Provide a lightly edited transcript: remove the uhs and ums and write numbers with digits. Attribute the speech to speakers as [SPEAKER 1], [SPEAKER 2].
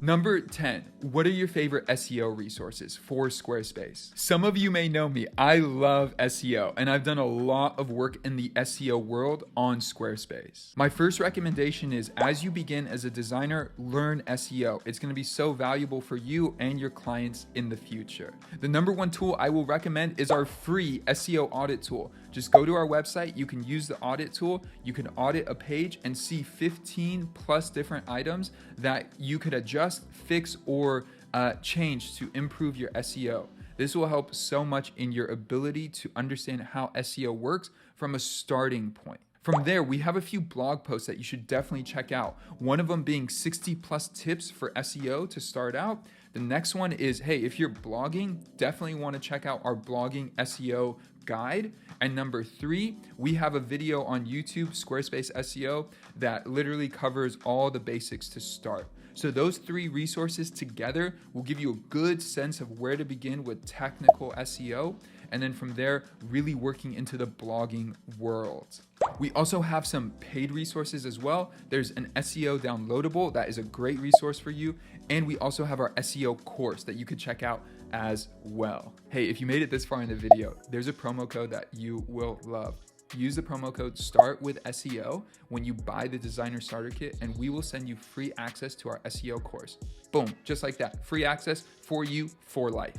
[SPEAKER 1] Number 10, what are your favorite SEO resources for Squarespace? Some of you may know me. I love SEO, and I've done a lot of work in the SEO world on Squarespace. My first recommendation is, as you begin as a designer, learn SEO. It's going to be so valuable for you and your clients in the future. The number one tool I will recommend is our free SEO audit tool. Just go to our website, you can use the audit tool, you can audit a page and see 15 plus different items that you could adjust, fix, or change to improve your SEO. This will help so much in your ability to understand how SEO works from a starting point. From there, we have a few blog posts that you should definitely check out. One of them being 60 plus tips for SEO to start out. The next one is, hey, if you're blogging, definitely want to check out our blogging SEO guide. And number 3, we have a video on YouTube, Squarespace SEO, that literally covers all the basics to start. So those 3 resources together will give you a good sense of where to begin with technical SEO, and then from there, really working into the blogging world. We also have some paid resources as well. There's an SEO downloadable that is a great resource for you. And we also have our SEO course that you could check out as well. Hey, if you made it this far in the video, there's a promo code that you will love. Use the promo code START with SEO when you buy the designer starter kit, and we will send you free access to our SEO course. Boom, just like that. Free access for you for life.